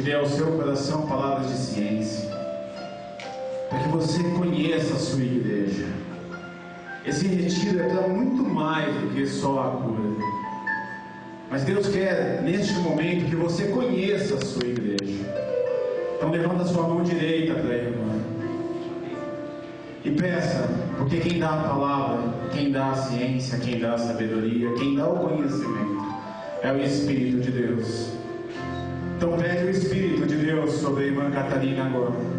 que dê ao seu coração palavras de ciência, para que você conheça a sua igreja. Esse retiro é para muito mais do que só a cura. Mas Deus quer, neste momento, que você conheça a sua igreja. Então levanta a sua mão direita para a irmã e peça, porque quem dá a palavra, quem dá a ciência, quem dá a sabedoria, quem dá o conhecimento é o Espírito de Deus. Então pede o Espírito de Deus sobre a irmã Catarina agora.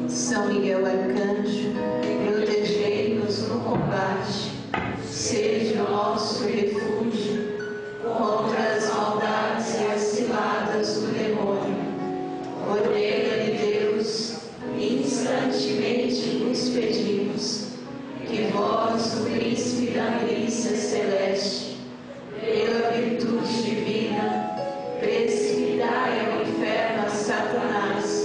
São Miguel Arcanjo, protegei-nos no combate, seja o nosso refúgio contra as maldades e as ciladas do demônio. Ordena-lhe Deus, instantemente vos pedimos, que vós, o príncipe da milícia celeste, pela virtude divina, precipitai ao inferno a Satanás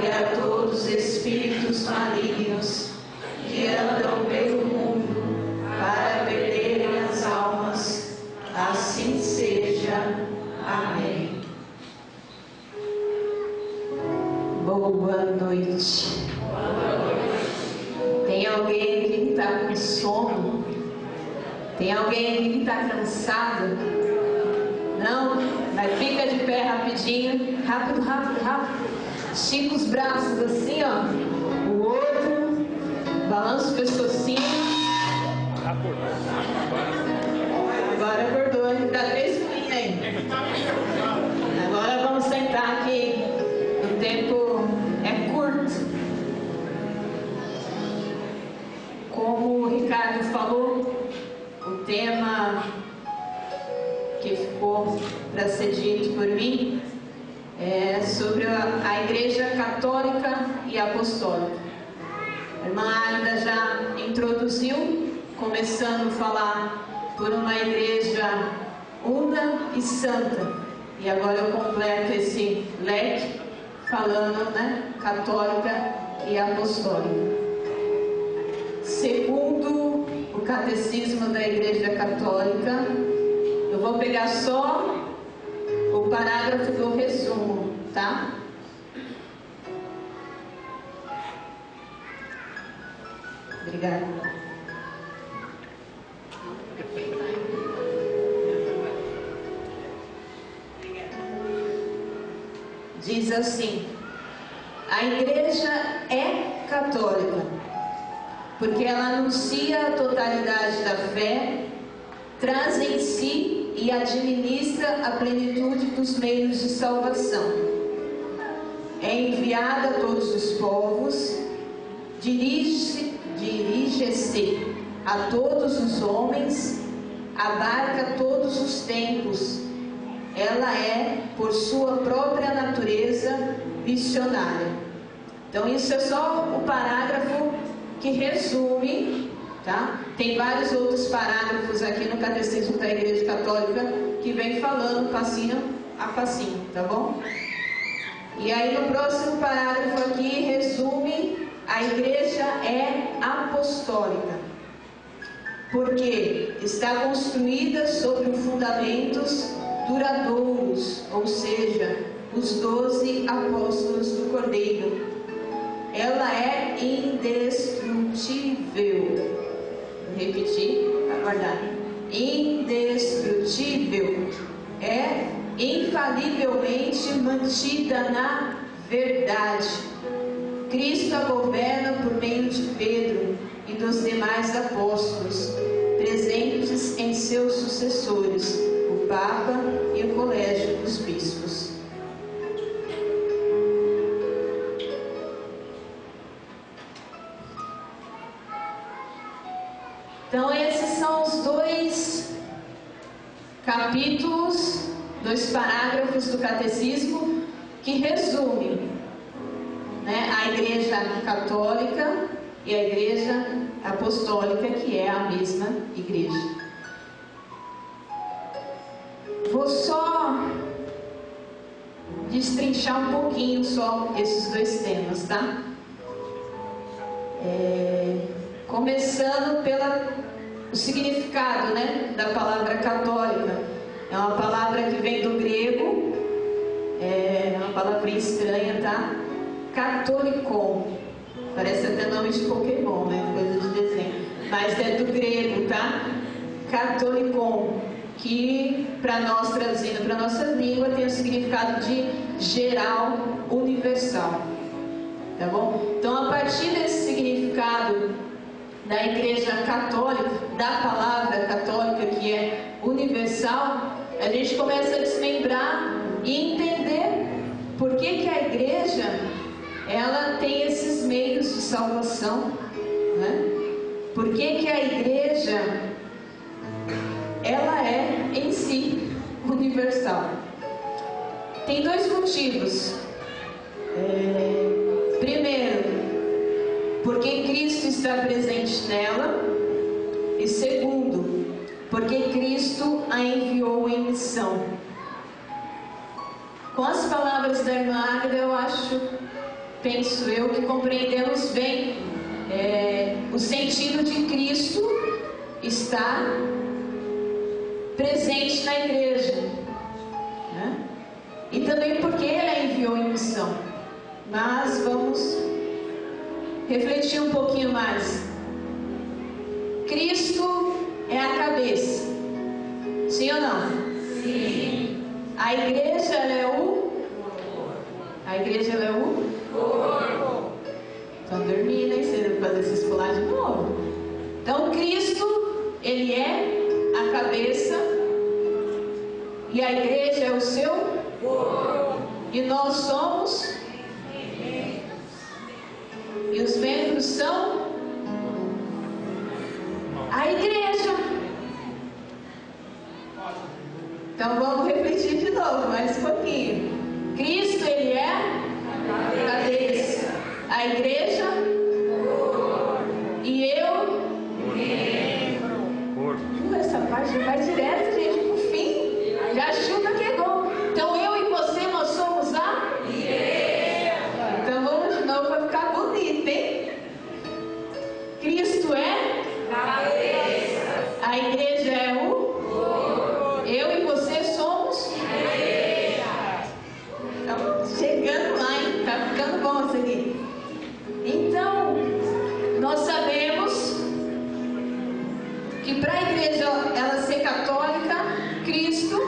e a todos os espíritos malignos que andam pelo mundo para perderem as almas. Assim seja. Amém. Boa noite. Tem alguém aqui que está com sono? Tem alguém aqui que está cansado? Não? Mas fica de pé rapidinho. Rápido, rápido, rápido. Estica os braços assim, ó. O outro. Balança o pescocinho. Agora acordou. Dá 3 pulinhos aí. Agora vamos sentar aqui. O tempo é curto. Como o Ricardo falou, o tema que ficou para ser dito escrito por mim, sobre a Igreja Católica e Apostólica. A irmã Águida já introduziu, começando a falar por uma igreja una e santa. E agora eu completo esse leque falando, católica e apostólica. Segundo o Catecismo da Igreja Católica, eu vou pegar só o parágrafo do resumo, tá? Obrigada. Diz assim: a Igreja é católica, porque ela anuncia a totalidade da fé, traz em si e administra a plenitude dos meios de salvação. É enviada a todos os povos, dirige-se a todos os homens, abarca todos os tempos. Ela é, por sua própria natureza, missionária. Então isso é só o parágrafo que resume, tá? Tem vários outros parágrafos aqui no Catecismo da Igreja Católica que vem falando passinho a passinho, tá bom? E aí no próximo parágrafo aqui resume: a Igreja é apostólica, porque está construída sobre fundamentos duradouros, ou seja, os 12 apóstolos do Cordeiro. Ela é indestrutível. Vou repetir, aguardar. Indestrutível. É infalivelmente mantida na verdade. Cristo a governa por meio de Pedro e dos demais apóstolos, presentes em seus sucessores, o Papa e o Colégio dos Bispos. Então esses são os dois capítulos, dois parágrafos do Catecismo que resumem, a Igreja Católica e a Igreja Apostólica, que é a mesma igreja. Vou só destrinchar um pouquinho só esses dois temas, tá? Começando pelo significado, da palavra católica. É uma palavra que vem do grego, é uma palavra estranha, tá? Catolicon. Parece até nome de Pokémon, coisa de desenho. Mas é do grego, tá? Catolicon, que para nós, traduzindo para a nossa língua, tem o significado de geral, universal. Tá bom? Então, a partir desse significado da Igreja Católica, da palavra católica, que é universal, a gente começa a desmembrar e entender por que a Igreja ela tem esses meios de salvação, Por que a Igreja ela é em si universal? Tem dois motivos. Primeiro, porque Cristo está presente nela, e segundo, porque Cristo a enviou em missão. Com as palavras da irmã Águida, penso eu que compreendemos bem o sentido de Cristo estar presente na igreja, e também porque Ele a enviou em missão. Mas vamos refletir um pouquinho mais. Cristo é a cabeça, sim ou não? Sim. A igreja ela é o corpo. Estão dormindo, hein? Você vai fazer vocês pular de novo. Então Cristo, Ele é a cabeça, e a igreja é o seu corpo, e nós somos, e os membros são a igreja. Então vamos repetir de novo. mais um pouquinho. Cristo, Ele é cabeça. A igreja e eu. Essa parte já vai direto, gente, pro fim. Já chuta que é bom. Então eu e você, nós somos a igreja. Então vamos de novo para ficar bonito, hein? Cristo é cabeça. A igreja é o. Eu e você somos a igreja. Estamos chegando lá, hein? Tá ficando bom isso aqui. Então, nós sabemos que para a igreja ela ser católica, Cristo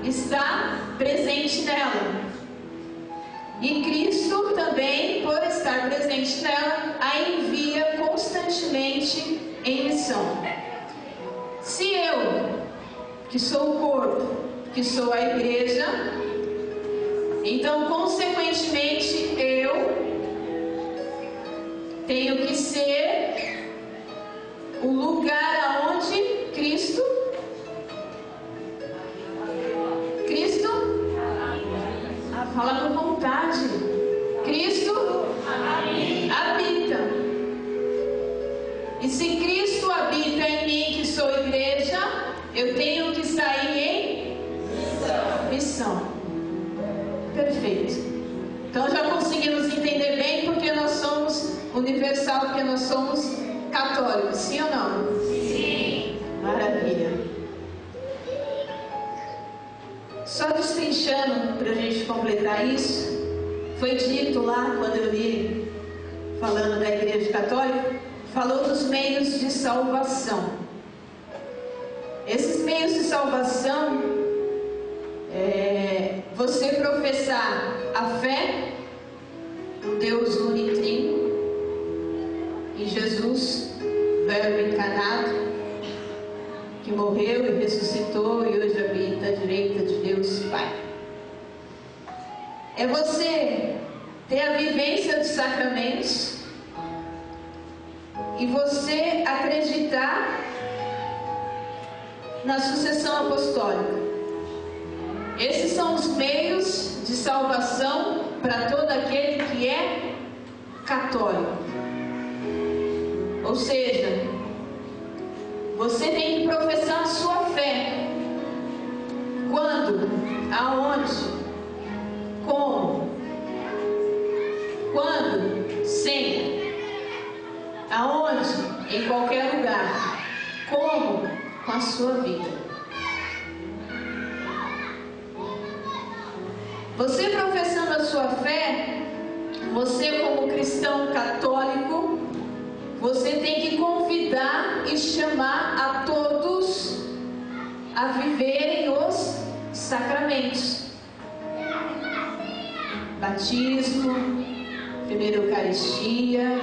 está presente nela. E Cristo também, por estar presente nela, a envia constantemente em missão. Se eu, que sou o corpo, que sou a igreja, então consequentemente eu tenho que ser o lugar aonde Cristo fala com vontade. Cristo habita. E se Cristo habita em mim, que sou igreja, eu tenho que sair em missão. Perfeito. Então já conseguimos entender bem porque nós somos universal, porque nós somos católicos, sim ou não? Sim. Maravilha. Só destrinchando para a gente completar isso, foi dito lá quando eu li falando da Igreja Católica, falou dos meios de salvação. Esses meios de salvação é você professar a fé no Deus unitrino, em Jesus, Verbo encarnado, que morreu e ressuscitou e hoje habita à direita de Deus Pai. É você ter a vivência dos sacramentos e você acreditar na sucessão apostólica. Esses são os meios de salvação para todo aquele que é católico. Ou seja, você tem que professar a sua fé. Quando? Aonde? Como? Quando? Sempre. Aonde? Em qualquer lugar. Como? Com a sua vida. Você professando a sua fé, você como cristão católico, você tem que convidar e chamar a todos a viverem os sacramentos. Batismo, primeira Eucaristia,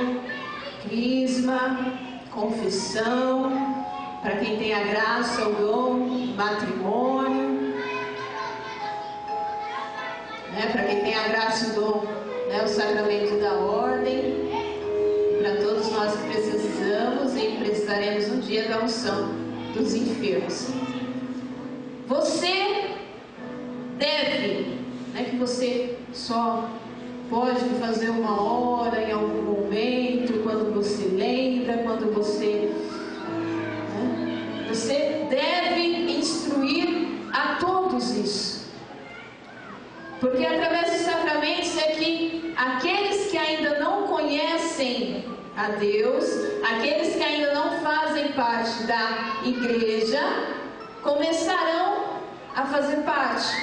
crisma, confissão, para quem tem a graça, o dom, matrimônio, né? Para quem tem a graça e o dom, né? O sacramento da ordem. Para todos nós que precisamos e precisaremos um dia da unção dos enfermos. Você deve, não é que você só pode fazer uma hora em algum momento, quando você lembra, quando você... Né? Você deve instruir a todos isso. Porque através dos sacramentos é que aqueles que ainda não conhecem a Deus, aqueles que ainda não fazem parte da igreja, começarão a fazer parte,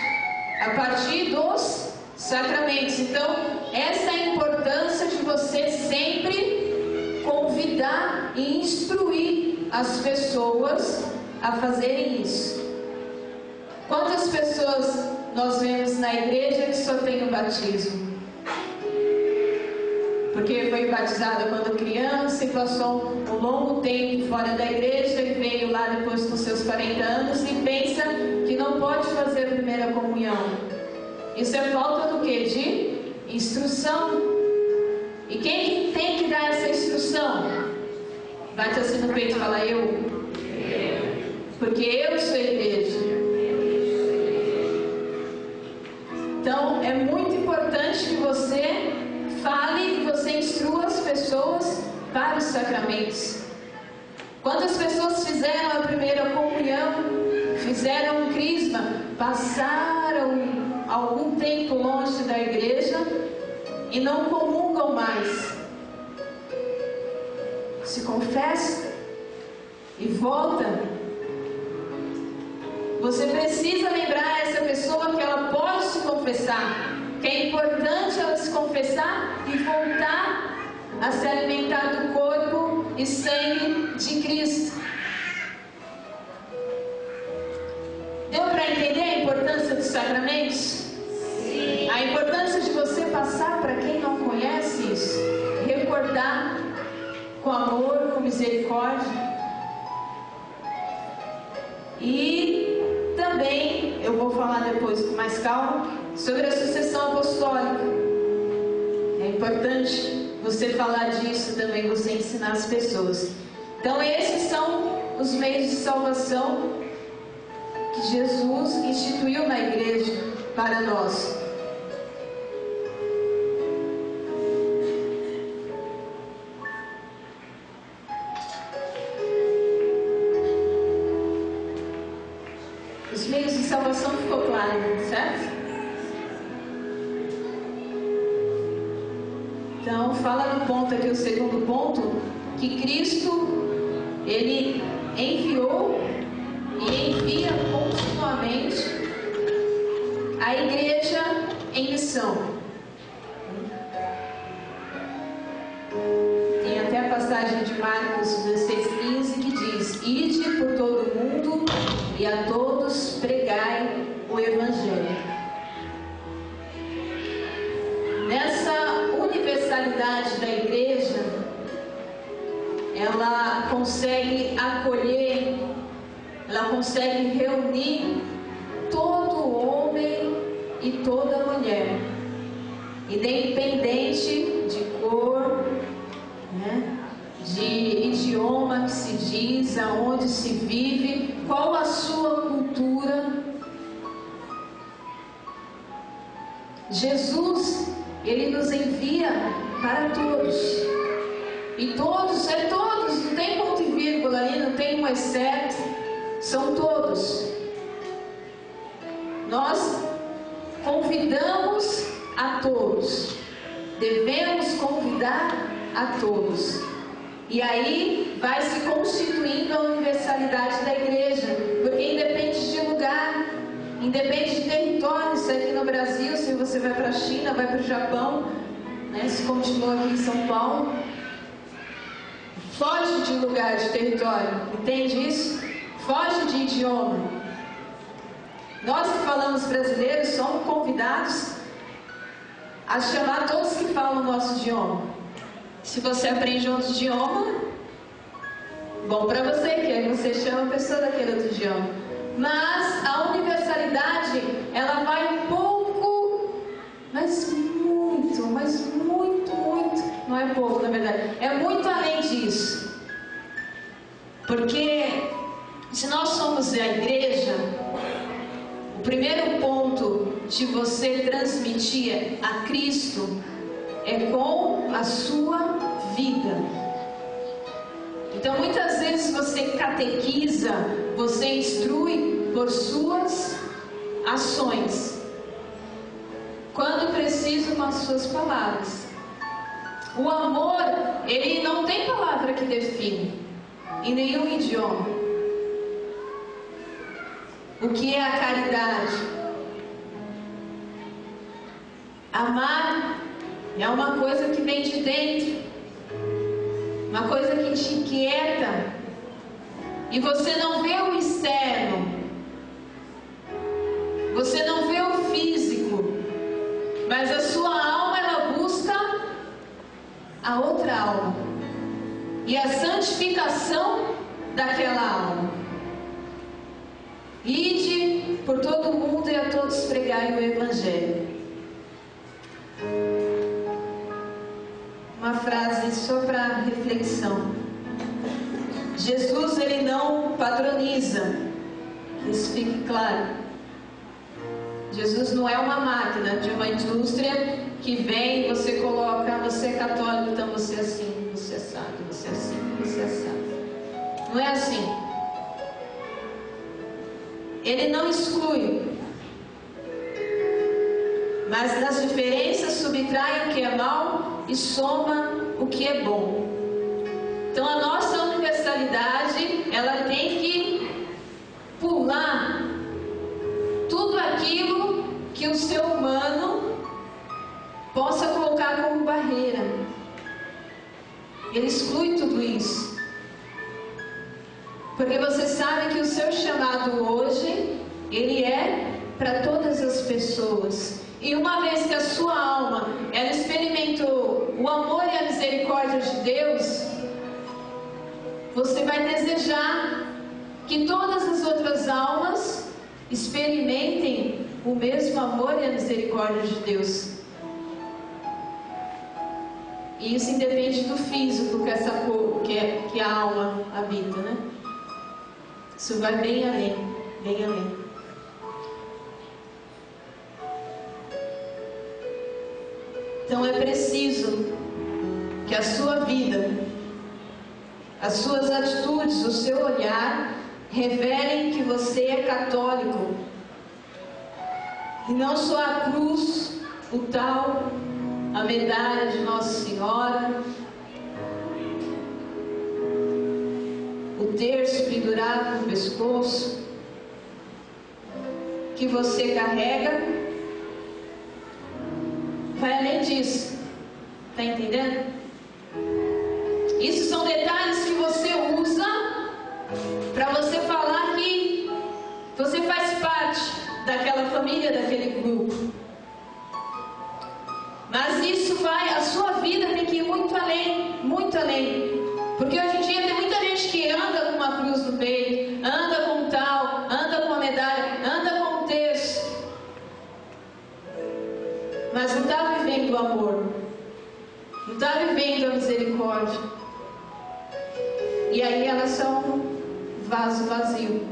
a partir dos sacramentos. Então, essa é a importância de você sempre convidar e instruir as pessoas a fazerem isso. Quantas pessoas nós vemos na igreja que só tem o batismo? Porque foi batizada quando criança e passou um longo tempo fora da igreja e veio lá depois com seus 40 anos e pensa que não pode fazer a primeira comunhão. Isso é falta do quê? De instrução. E quem tem que dar essa instrução? Bate assim no peito e fala: eu. Porque eu sou a igreja. Então é muito importante que você fale, que você instrua as pessoas para os sacramentos. Quando as pessoas fizeram a primeira comunhão, fizeram um crisma, passaram algum tempo longe da igreja e não comungam mais. Se confessa e volta. Você precisa lembrar essa pessoa que ela pode se confessar, que é importante ela se confessar e voltar a se alimentar do corpo e sangue de Cristo. Deu para entender a importância dos sacramentos? Sim. A importância de você passar para quem não conhece isso, recordar com amor, com misericórdia. E também, eu vou falar depois com mais calma, sobre a sucessão apostólica. É importante você falar disso também, você ensinar as pessoas. Então esses são os meios de salvação que Jesus instituiu na igreja para nós. Os meios de salvação ficou claro, certo? Então, fala no ponto aqui, o segundo ponto, que Cristo, Ele enviou e envia continuamente a igreja em missão. Tem até a passagem de Marcos 16:15 que diz: Ide por todo o mundo e a todos pregai o Evangelho. Nessa universalidade da igreja, ela consegue acolher, ela consegue reunir todo homem e toda mulher, independente de cor, né, de idioma que se diz, aonde se vive, qual a sua cultura. Jesus, Ele nos envia para todos. E todos, não tem ponto e vírgula ali, não tem um exceto, são todos. Nós convidamos a todos, devemos convidar a todos. E aí vai se constituindo a universalidade da igreja, porque independe de lugar, independe de território. Se aqui no Brasil, se você vai para a China, vai para o Japão, né, se continua aqui em São Paulo, foge de lugar, de território, entende isso? Foge de idioma. Nós que falamos brasileiro somos convidados a chamar todos que falam o nosso idioma. Se você aprende outro idioma, bom para você, que aí você chama a pessoa daquele outro idioma. Mas a universalidade, ela vai um pouco, mas muito, não é pouco na verdade, é muito além disso. Porque se nós somos a igreja, o primeiro ponto de você transmitir a Cristo é com a sua vida. Então muitas vezes você catequiza, você instrui por suas ações, quando preciso com as suas palavras. O amor, ele não tem palavra que define em nenhum idioma. O que é a caridade? Amar é uma coisa que vem de dentro, uma coisa que te inquieta, e você não vê o externo, você não vê o físico, mas a sua alma, ela busca a outra alma e a santificação daquela alma. Ide por todo o mundo e a todos pregai o Evangelho. Uma frase só para reflexão. Jesus, ele não padroniza, que isso fique claro. Jesus não é uma máquina de uma indústria que vem e você coloca, você é católico, então você é assim, você é assado, você é assim, você é assado. Não é assim. Ele não exclui, mas nas diferenças subtrai o que é mal e soma o que é bom. Então a nossa universalidade, ela tem que pular tudo aquilo que o ser humano possa colocar como barreira. Ele exclui tudo isso. Porque você sabe que o seu chamado hoje, ele é para todas as pessoas. E uma vez que a sua alma, ela experimentou o amor e a misericórdia de Deus, você vai desejar que todas as outras almas experimentem o mesmo amor e a misericórdia de Deus. E isso independe do físico que a alma habita, né? Isso vai bem além, bem além. Então é preciso que a sua vida, as suas atitudes, o seu olhar revelem que você é católico. E não só a cruz, o tal, a medalha de Nossa Senhora, o terço pendurado no pescoço, que você carrega, vai além disso. Está entendendo? Isso são detalhes que você usa para você falar que você faz parte daquela família, daquele grupo. Mas isso vai, a sua vida tem que ir muito além, muito além. Porque hoje em dia tem muita gente que anda com uma cruz no peito, anda com tal, anda com a medalha, anda com um terço, mas não está vivendo o amor, não está vivendo a misericórdia. E aí elas são um vaso vazio.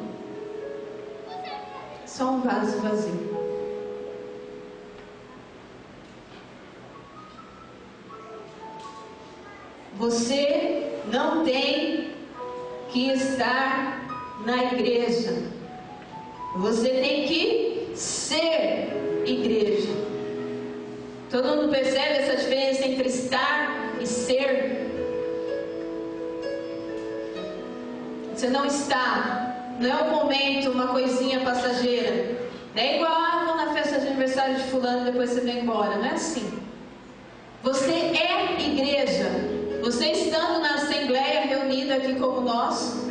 Só um vaso vazio. Você não tem que estar na igreja. Você tem que ser igreja. Todo mundo percebe essa diferença entre estar e ser? Você não está, não é um momento, uma coisinha passageira. Não é igual, vou na festa de aniversário de fulano, depois você vem embora. Não é assim. Você é igreja. Você estando na assembleia, reunida aqui como nós,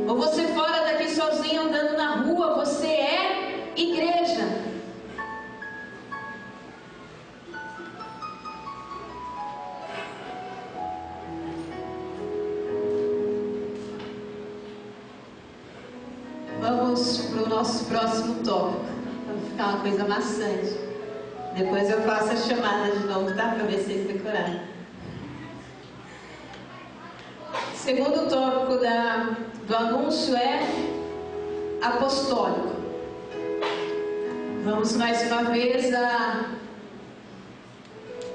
ou você fora daqui sozinho andando na rua, você é igreja. Vamos para o nosso próximo tópico, para ficar uma coisa maçante. Depois eu faço a chamada de novo, tá? Para ver se vocês decorarem. O segundo tópico do anúncio é apostólico. Vamos mais uma vez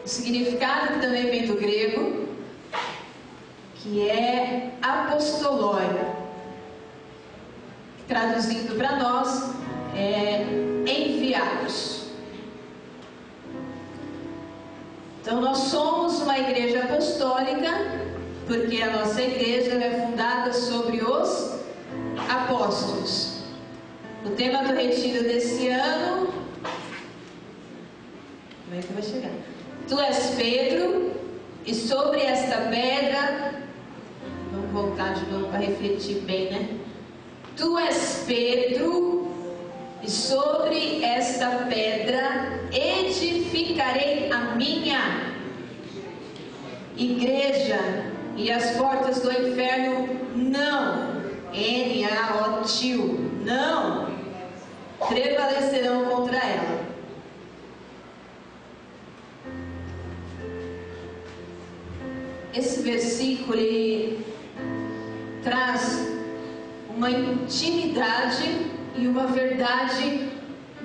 o significado que também vem do grego, que é apostolóia. Traduzindo para nós, é enviados. Então nós somos uma igreja apostólica, porque a nossa igreja é fundada sobre os apóstolos. O tema do retiro desse ano, como é que vai chegar? Tu és Pedro, e sobre esta pedra, vamos voltar de novo para refletir bem, né? Tu és Pedro, e sobre esta pedra edificarei a minha igreja, e as portas do inferno não, N-A-O-T-I-O, não prevalecerão contra ela. Esse versículo ele traz uma intimidade e uma verdade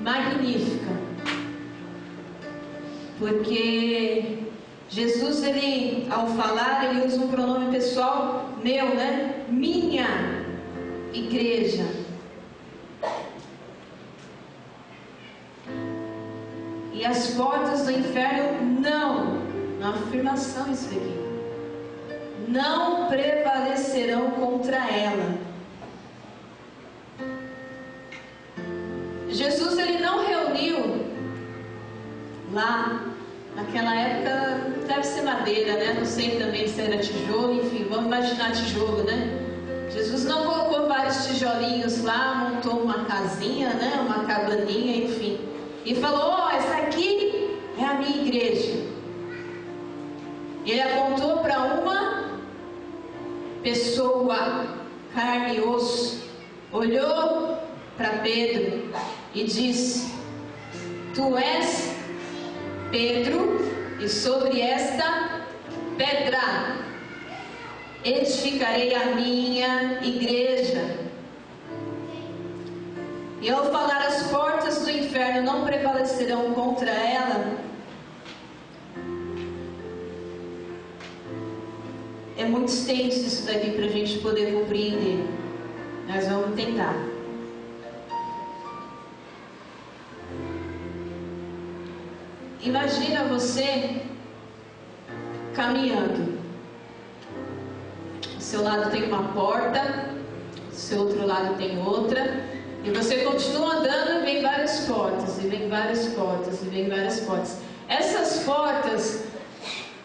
magnífica, porque Jesus, ele, ao falar, ele usa um pronome pessoal meu, né? Minha igreja. E as portas do inferno não, uma afirmação isso aqui, não prevalecerão contra ela. Jesus, ele não reuniu lá, naquela época deve ser madeira, né? Não sei também se era tijolo, enfim, vamos imaginar tijolo, né? Jesus não colocou vários tijolinhos lá, montou uma casinha, né? Uma cabaninha, enfim, e falou: ó, essa aqui é a minha igreja. Ele apontou para uma pessoa, carne e osso, olhou para Pedro e disse: tu és Pedro, e sobre esta pedra edificarei a minha igreja. E ao falar, as portas do inferno não prevalecerão contra ela, é muito extenso isso daqui para a gente poder compreender. Nós vamos tentar. Imagina você caminhando. Do seu lado tem uma porta, do seu outro lado tem outra, e você continua andando e vem várias portas, e vem várias portas, e vem várias portas. Essas portas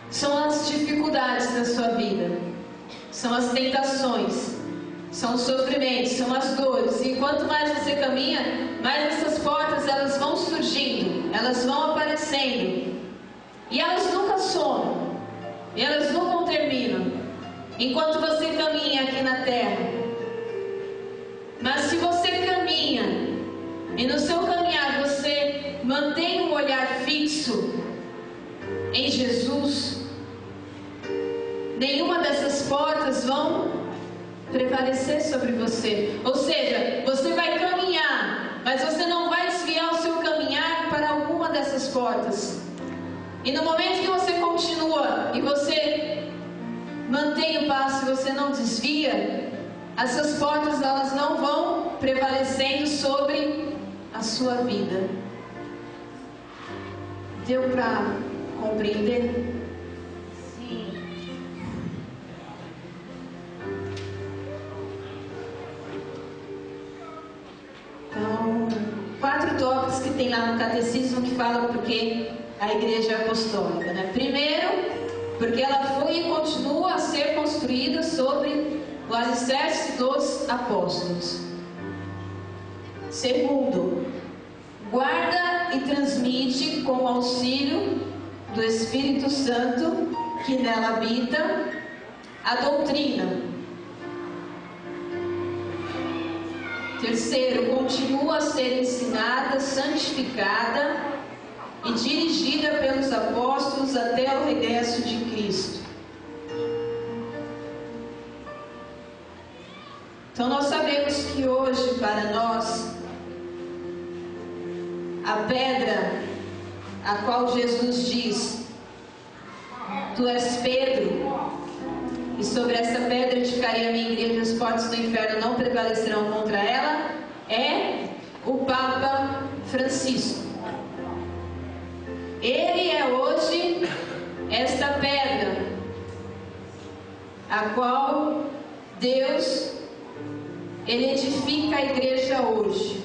são as dificuldades da sua vida, são as tentações, são os sofrimentos, são as dores. E quanto mais você caminha, mais essas portas elas vão surgindo, elas vão aparecendo, e elas nunca somem, e elas nunca terminam enquanto você caminha aqui na terra. Mas se você caminha e no seu caminhar você mantém um olhar fixo em Jesus, nenhuma dessas portas vão prevalecer sobre você. Ou seja, você vai caminhar, mas você não vai desviar o seu caminhar para alguma dessas portas. E no momento que você continua e você mantém o passo e você não desvia, essas portas elas não vão prevalecendo sobre a sua vida. Deu para compreender? Sim. Então, 4 tópicos que tem lá no catecismo que falam porque a igreja é apostólica, né? Primeiro, porque ela foi e continua a ser construída sobre o alicerce dos apóstolos. Segundo, guarda e transmite com o auxílio do Espírito Santo que nela habita a doutrina. Terceiro, continua a ser ensinada, santificada e dirigida pelos apóstolos até o regresso de Cristo. Então nós sabemos que hoje para nós a pedra a qual Jesus diz: tu és Pedro, e sobre essa pedra edificarei a minha igreja, as portas do inferno não prevalecerão contra ela, é o Papa Francisco. Ele é hoje esta pedra a qual Deus ele edifica a igreja hoje.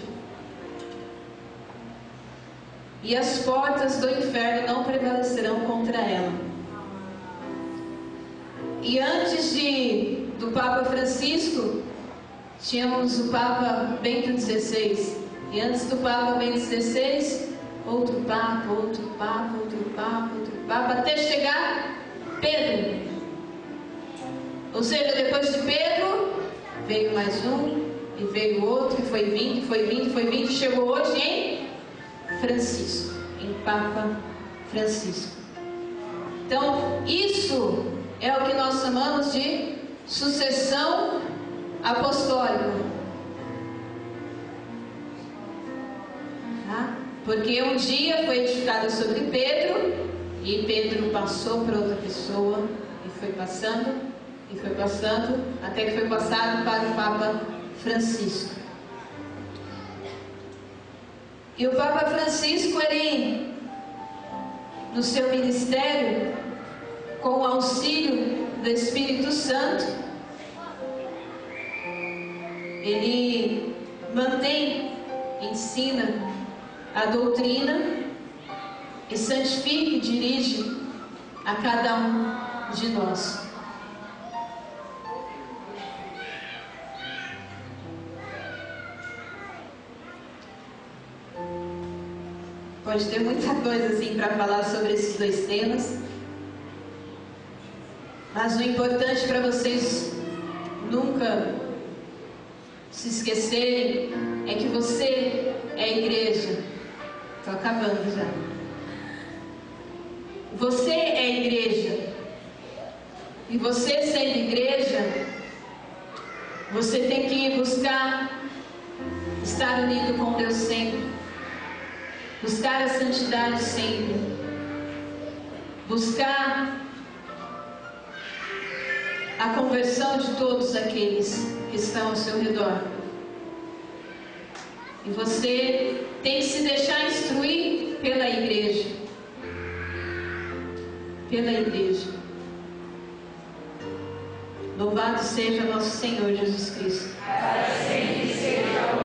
E as portas do inferno não prevalecerão contra ela. E antes do Papa Francisco, tínhamos o Papa Bento XVI. E antes do Papa Bento XVI, outro Papa, outro Papa, outro Papa, outro Papa, até chegar Pedro. Ou seja, depois de Pedro, veio mais um, e veio outro, e foi vindo, foi vindo, foi vindo, e chegou hoje em Francisco, em Papa Francisco. Então, isso é o que nós chamamos de sucessão apostólica. Tá? Porque um dia foi edificado sobre Pedro, e Pedro passou para outra pessoa, e foi passando, até que foi passado para o Papa Francisco. E o Papa Francisco, ele, no seu ministério, com o auxílio do Espírito Santo, ele mantém, ensina a doutrina e santifica e dirige a cada um de nós. Pode ter muita coisa assim para falar sobre esses dois temas, mas o importante para vocês nunca se esquecerem é que você é igreja. Estou acabando já. Você é igreja. E você sendo igreja, você tem que buscar estar unido com Deus sempre. Buscar a santidade sempre. Buscar a conversão de todos aqueles que estão ao seu redor. E você tem que se deixar instruir pela igreja. Pela igreja. Louvado seja nosso Senhor Jesus Cristo. Para sempre seja